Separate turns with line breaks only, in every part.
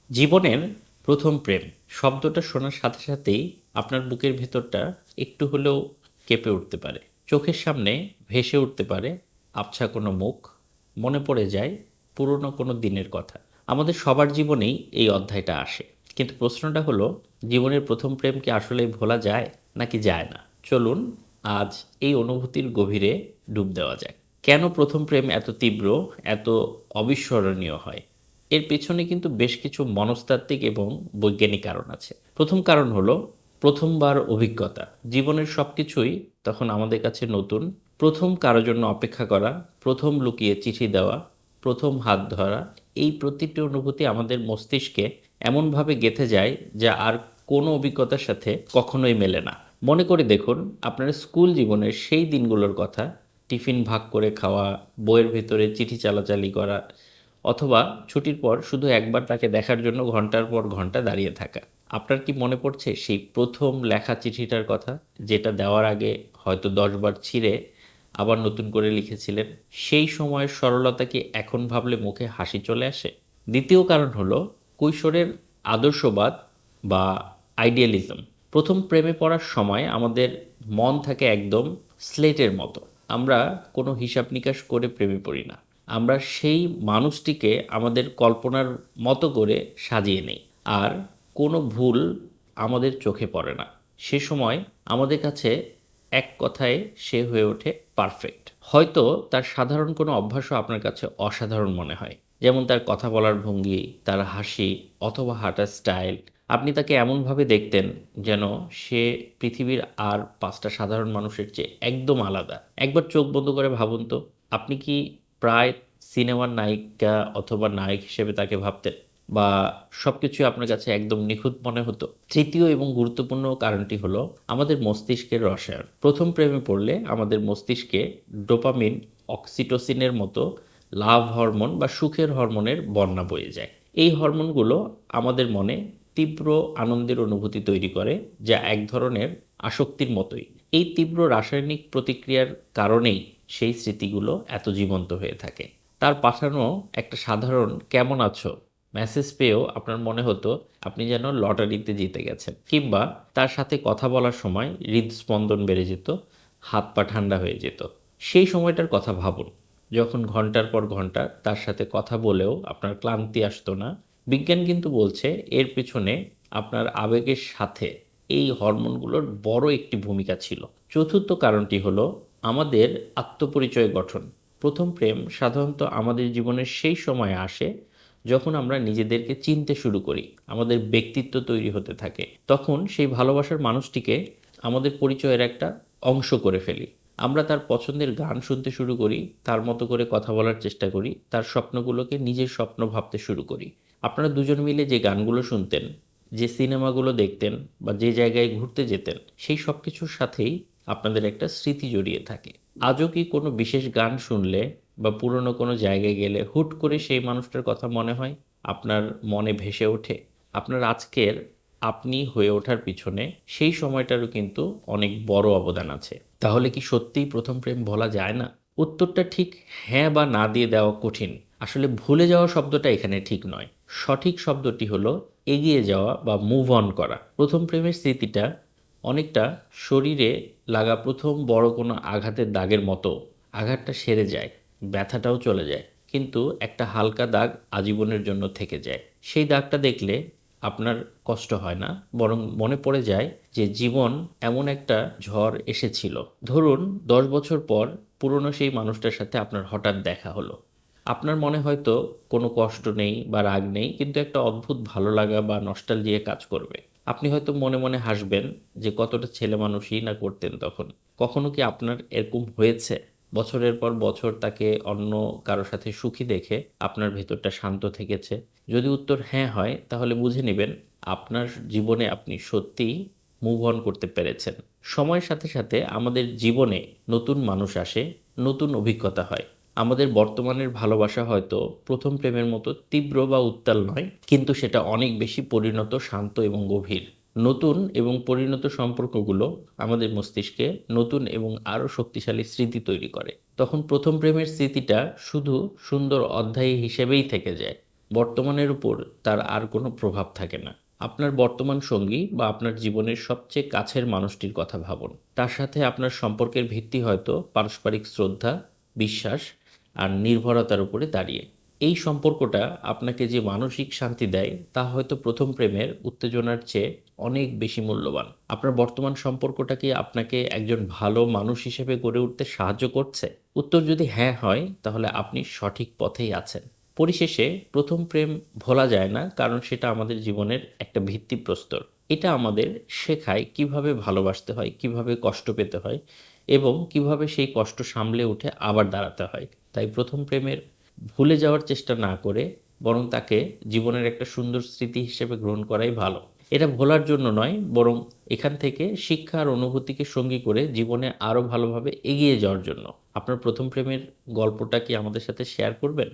জীবনের প্রথম প্রেম শব্দটা শোনার সাথে সাথেই আপনার বুকের ভেতরটা একটু হলেও কেঁপে উঠতে পারে। চোখের সামনে ভেসে উঠতে পারে আবছা কোনো মুখ, মনে পড়ে যায় পুরনো কোনো দিনের কথা। আমাদের সবার জীবনেই এই অধ্যায়টা আসে, কিন্তু প্রশ্নটা হলো, জীবনের প্রথম প্রেম কি আসলেই ভোলা যায় নাকি যায় না? চলুন আজ এই অনুভূতির গভীরে ডুব দেওয়া যায়। কেন প্রথম প্রেম এত তীব্র, এত অবিস্মরণীয় হয়? এর পেছনে কিন্তু বেশ কিছু মনস্তাত্ত্বিক এবং বৈজ্ঞানিক কারণ আছে। প্রথম কারণ হলো প্রথমবার অভিজ্ঞতা। জীবনের সব কিছুই তখন আমাদের কাছে নতুন। প্রথম কারো জন্য অপেক্ষা করা, প্রথম লুকিয়ে চিঠি দেওয়া, প্রথম হাত ধরা, এই প্রতিটি অনুভূতি আমাদের মস্তিষ্কে এমনভাবে গেঁথে যায় যা আর কোনো অভিজ্ঞতার সাথে কখনোই মেলে না। মনে করে দেখুন আপনার স্কুল জীবনের সেই দিনগুলোর কথা। টিফিন ভাগ করে খাওয়া, বইয়ের ভেতরে চিঠি চালাচালি করা, অথবা ছুটির পর শুধু একবার তাকে দেখার জন্য ঘন্টার পর ঘন্টা দাঁড়িয়ে থাকা। আপনার কি মনে পড়ছে সেই প্রথম লেখা চিঠিটার কথা, যেটা দেওয়ার আগে হয়তো 10 বার ছিঁড়ে আবার নতুন করে লিখেছিলেন? সেই সময়ের সরলতা কি এখন ভাবলে মুখে হাসি চলে আসে? দ্বিতীয় কারণ হলো কৈশোরের আদর্শবাদ বা আইডিয়ালিজম। প্রথম প্রেমে পড়ার সময় আমাদের মন থাকে একদম স্লেটের মতো। আমরা কোনো হিসাব নিকাশ করে প্রেমে পড়ি না। আমরা সেই মানুষটিকে আমাদের কল্পনার মতো করে সাজিয়ে নেই, আর কোনো ভুল আমাদের চোখে পড়ে না। সে সময় আমাদের কাছে এক কথায় সে হয়ে ওঠে পারফেক্ট। হয়তো তার সাধারণ কোনো অভ্যাসও আপনার কাছে অসাধারণ মনে হয়, যেমন তার কথা বলার ভঙ্গি, তার হাসি, অথবা হাঁটার স্টাইল। আপনি তাকে এমনভাবে দেখতেন যেন সে পৃথিবীর আর 5টা সাধারণ মানুষের চেয়ে একদম আলাদা। একবার চোখ বন্ধ করে ভাবুন তো, আপনি কি প্রায় সিনেমার নায়িকা অথবা নায়ক হিসেবে তাকে ভাবতেন, বা সব কিছুই আপনার কাছে একদম নিখুঁত মনে হতো? তৃতীয় এবং গুরুত্বপূর্ণ কারণটি হলো আমাদের মস্তিষ্কের রসায়ন। প্রথম প্রেমে পড়লে আমাদের মস্তিষ্কে ডোপামিন, অক্সিটোসিনের মতো লাভ হরমোন বা সুখের হরমোনের বন্যা বয়ে যায়। এই হরমোনগুলো আমাদের মনে তীব্র আনন্দের অনুভূতি তৈরি করে, যা এক ধরনের আসক্তির মতোই। এই তীব্র রাসায়নিক প্রতিক্রিয়ার কারণেই সেই স্মৃতিগুলো এত জীবন্ত হয়ে থাকে। তার পাঠানো একটা সাধারণ "কেমন আছো" মেসেজ পেয়েও আপনার মনে হতো আপনি যেন লটারিতে জিতে গেছেন। কিংবা তার সাথে কথা বলার সময় হৃদস্পন্দন বেড়ে যেত, হাত পা ঠান্ডা হয়ে যেত। সেই সময়টার কথা ভাবুন, যখন ঘন্টার পর ঘন্টা তার সাথে কথা বলেও আপনার ক্লান্তি আসতো না। বিজ্ঞান কিন্তু বলছে এর পেছনে আপনার আবেগের সাথে এই হরমোনগুলোর বড় একটি ভূমিকা ছিল। চতুর্থ কারণটি হলো আমাদের আত্মপরিচয় গঠন। প্রথম প্রেম সাধারণত আমাদের জীবনের সেই সময়ে আসে যখন আমরা নিজেদেরকে চিনতে শুরু করি, আমাদের ব্যক্তিত্ব তৈরি হতে থাকে। তখন সেই ভালোবাসার মানুষটিকে আমাদের পরিচয়ের একটা অংশ করে ফেলি। আমরা তার পছন্দের গান শুনতে শুরু করি, তার মতো করে কথা বলার চেষ্টা করি, তার স্বপ্নগুলোকে নিজের স্বপ্ন ভাবতে শুরু করি। আপনারা দুজন মিলে যে গানগুলো শুনতেন, যে সিনেমাগুলো দেখতেন, বা যে জায়গায় ঘুরতে যেতেন, সেই সব কিছুর সাথেই আপনাদের একটা স্মৃতি জড়িয়ে থাকে। আজও কি কোনো বিশেষ গান শুনলে বা পুরনো কোনো জায়গায় গেলে হুট করে সেই মানুষটার কথা মনে হয়, আপনার মনে ভেসে ওঠে? আপনার আজকের আপনি হয়ে ওঠার পিছনে সেই সময়টারও কিন্তু অনেক বড় অবদান আছে। তাহলে কি সত্যিই প্রথম প্রেম ভোলা যায় না? উত্তরটা ঠিক হ্যাঁ বা না দিয়ে দেওয়া কঠিন। আসলে ভুলে যাওয়া শব্দটা এখানে ঠিক নয়। সঠিক শব্দটি হলো এগিয়ে যাওয়া বা মুভ অন করা। প্রথম প্রেমের স্মৃতিটা অনেকটা শরীরে লাগা প্রথম বড় কোনো আঘাতের দাগের মতো। আঘাতটা সেরে যায়, ব্যথাটাও চলে যায়, কিন্তু একটা হালকা দাগ আজীবনের জন্য থেকে যায়। সেই দাগটা দেখলে আপনার কষ্ট হয় না, বরং মনে পড়ে যায় যে জীবন এমন একটা ঝড় এসেছিল। ধরুন 10 বছর পর পুরনো সেই মানুষটার সাথে আপনার হঠাৎ দেখা হলো। আপনার মনে হয়তো কোনো কষ্ট নেই বা রাগ নেই, কিন্তু একটা অদ্ভুত ভালো লাগা বা নস্টালজিয়া কাজ করবে। আপনি হয়তো মনে মনে হাসবেন যে কতটা ছেলেমানুষি না করতেন তখন। কখনো কি আপনার এরকম হয়েছে? বছরের পর বছর তাকে অন্য কারো সাথে সুখী দেখে আপনার ভেতরটা শান্ত থেকেছে? যদি উত্তর হ্যাঁ হয়, তাহলে বুঝে নেবেন আপনার জীবনে আপনি সত্যিই মুভ অন করতে পেরেছেন। সময়ের সাথে সাথে আমাদের জীবনে নতুন মানুষ আসে, নতুন অভিজ্ঞতা হয়। আমাদের বর্তমানের ভালোবাসা হয়তো প্রথম প্রেমের মতো তীব্র বা উত্তাল নয়, কিন্তু সেটা অনেক বেশি পরিণত, শান্ত এবং গভীর। নতুন এবং পরিণত সম্পর্কগুলো আমাদের মস্তিষ্কে নতুন এবং আরও শক্তিশালী স্মৃতি তৈরি করে। তখন প্রথম প্রেমের স্মৃতিটা শুধু সুন্দর অধ্যায় হিসেবেই থেকে যায়। বর্তমানের উপর তার আর কোনো প্রভাব থাকে না। আপনার বর্তমান সঙ্গী বা আপনার জীবনের সবচেয়ে কাছের মানুষটির কথা ভাবুন। তার সাথে আপনার সম্পর্কের ভিত্তি হয়তো পারস্পরিক শ্রদ্ধা, বিশ্বাস আর নির্ভরতার উপরে দাঁড়িয়ে। এই সম্পর্কটা আপনাকে যে মানসিক শান্তি দেয় তা হয়তো প্রথম প্রেমের উত্তেজনার চেয়ে অনেক বেশি মূল্যবান। আপনার বর্তমান সম্পর্কটা কি আপনাকে একজন ভালো মানুষ হিসেবে গড়ে উঠতে সাহায্য করছে? উত্তর যদি হ্যাঁ হয়, তাহলে আপনি সঠিক পথেই আছেন। পরিশেষে প্রথম প্রেম ভোলা যায় না, কারণ সেটা আমাদের জীবনের একটা ভিত্তিপ্রস্তর। এটা আমাদের শেখায় কিভাবে ভালোবাসতে হয়, কিভাবে কষ্ট পেতে হয় এবং কিভাবে সেই কষ্ট সামলে উঠে আবার দাঁড়াতে হয়। তাই প্রথম প্রেমের ভুলে যাওয়ার চেষ্টা না করে বরং তাকে জীবনের একটা সুন্দর স্মৃতি হিসেবে গ্রহণ করাই ভালো। এটা ভোলার জন্য নয়, বরং এখান থেকে শিক্ষা আর অনুভূতিকে সঙ্গী করে জীবনে আরও ভালোভাবে এগিয়ে যাওয়ার জন্য। আপনার প্রথম প্রেমের গল্পটা কি আমাদের সাথে শেয়ার করবেন?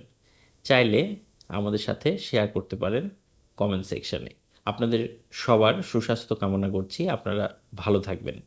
চাইলে আমাদের সাথে শেয়ার করতে পারেন কমেন্ট সেকশনে। আপনাদের সবার সুস্বাস্থ্য কামনা করছি। আপনারা ভালো থাকবেন।